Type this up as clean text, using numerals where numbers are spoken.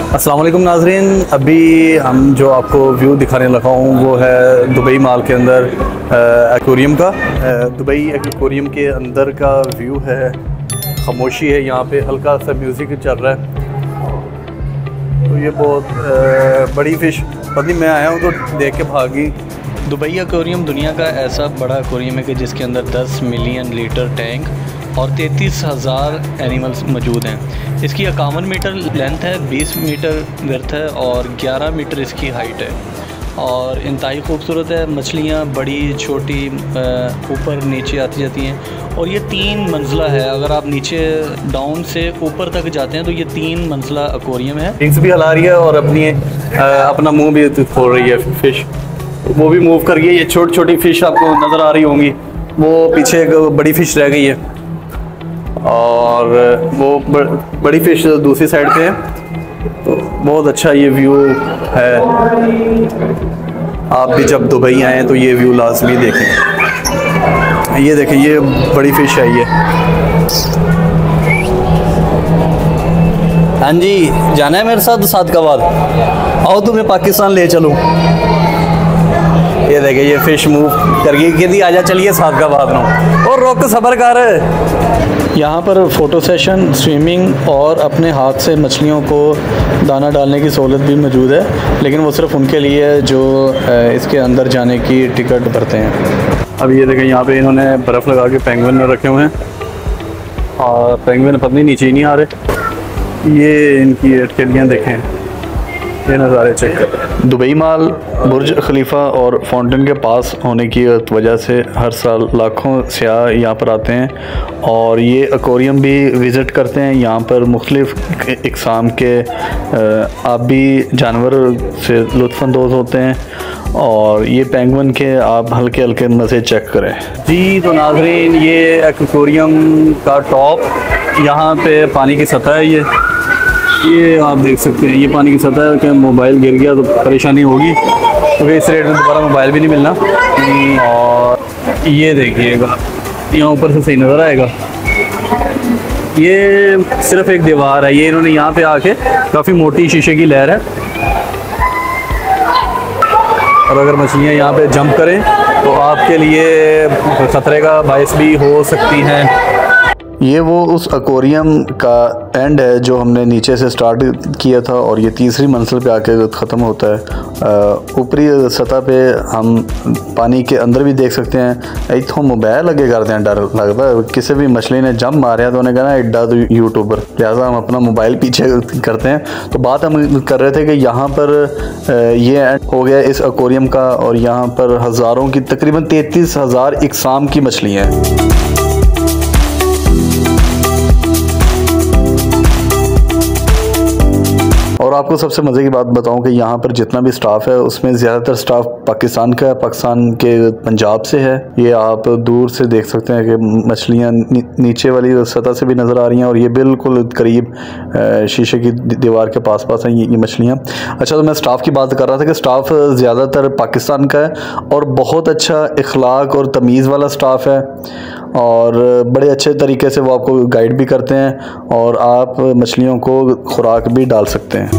अस्सलाम वालेकुम नाज़रीन, अभी हम जो आपको व्यू दिखाने लगा हूँ वो है दुबई मॉल के अंदर एक्वेरियम का। दुबई एक्वेरियम के अंदर का व्यू है, खामोशी है, यहाँ पे हल्का सा म्यूज़िक चल रहा है। तो ये बहुत बड़ी फ़िश, पता नहीं, मैं आया हूँ तो देख के भागी। दुबई एक्वेरियम दुनिया का ऐसा बड़ा एक्वेरियम है कि जिसके अंदर 10 मिलियन लीटर टैंक और 33,000 एनिमल्स मौजूद हैं। इसकी 51 मीटर लेंथ है, 20 मीटर विड्थ है और 11 मीटर इसकी हाइट है और इंतहाई खूबसूरत है। मछलियाँ बड़ी छोटी ऊपर नीचे आती जाती हैं और ये 3 मंजिला है। अगर आप नीचे डाउन से ऊपर तक जाते हैं तो ये 3 मंजिला एक्वेरियम है। विंग्स भी हिला रही है और अपना मुँह भी खोल रही है फ़िश, वो भी मूव कर गई है। ये छोटी छोटी फ़िश आपको नज़र आ रही होंगी, वो पीछे एक बड़ी फ़िश रह गई है और वो बड़ी फ़िश दूसरी साइड पे है। तो बहुत अच्छा ये व्यू है। आप भी जब दुबई आएँ तो ये व्यू लाजमी देखें। ये देखें, ये बड़ी फ़िश है ये। हाँ जी, जाना है मेरे साथ सादकाबाद? आओ तुम्हें पाकिस्तान ले चलूँ। ये देखिए, ये फ़िश मूव कर गई, कहती आजा चलिए सादकाबाद में। और रोक सबर कर। यहाँ पर फ़ोटो सेशन, स्विमिंग और अपने हाथ से मछलियों को दाना डालने की सहूलत भी मौजूद है, लेकिन वो सिर्फ उनके लिए है जो इसके अंदर जाने की टिकट भरते हैं। अब ये देखें, यहाँ पे इन्होंने बर्फ़ लगा के पेंगुइन रखे हुए हैं और पेंगुइन पत्नी नीचे ही नहीं आ रहे। ये इनकी अटकेलियाँ देखें, ये नज़ारे चेक करें। दुबई मॉल बुर्ज खलीफा और फाउंटेन के पास होने की वजह से हर साल लाखों सयाह यहाँ पर आते हैं और ये एक्वेरियम भी विज़िट करते हैं। यहाँ पर मुख्तलिफ़ इक़साम के आबी जानवर से लुत्फ़अंदोज़ होते हैं और ये पेंगुइन के आप हल्के हल्के मज़े चेक करें। जी तो नाज़रीन, ये एक्वेरियम का टॉप, यहाँ पे पानी की सतह है। ये आप देख सकते हैं, ये पानी की सतह है कि मोबाइल गिर गया तो परेशानी होगी, क्योंकि इस रेट में दोबारा मोबाइल भी नहीं मिलना। और ये देखिएगा, यहाँ ऊपर से सही नज़र आएगा। ये सिर्फ एक दीवार है, ये इन्होंने यहाँ पे आके काफ़ी मोटी शीशे की लेयर है और अगर मछलियाँ यहाँ पे जंप करें तो आपके लिए ख़तरे का बायस भी हो सकती हैं। ये वो उस एक्वेरियम का एंड है जो हमने नीचे से स्टार्ट किया था और ये तीसरी मंजिल पे आके ख़त्म होता है। ऊपरी सतह पे हम पानी के अंदर भी देख सकते हैं। एक तो मोबाइल लगे करते हैं, डर लगता है किसी भी मछली ने जंप मारे तो उन्हें कहना एड्डा तो यूट्यूबर, लिहाजा हम अपना मोबाइल पीछे करते हैं। तो बात हम कर रहे थे कि यहाँ पर ये एंड हो गया इस एक्वेरियम का और यहाँ पर हज़ारों की, तकरीबन 33,000 इक़साम की मछलियाँ हैं। और आपको सबसे मज़े की बात बताऊं कि यहाँ पर जितना भी स्टाफ है उसमें ज़्यादातर स्टाफ पाकिस्तान का है, पाकिस्तान के पंजाब से है। ये आप दूर से देख सकते हैं कि मछलियाँ नीचे वाली सतह से भी नज़र आ रही हैं और ये बिल्कुल करीब शीशे की दीवार के पास हैं ये मछलियाँ। अच्छा, तो मैं स्टाफ की बात कर रहा था कि स्टाफ ज़्यादातर पाकिस्तान का है और बहुत अच्छा इखलाक और तमीज़ वाला स्टाफ है और बड़े अच्छे तरीके से वो आपको गाइड भी करते हैं और आप मछलियों को खुराक भी डाल सकते हैं।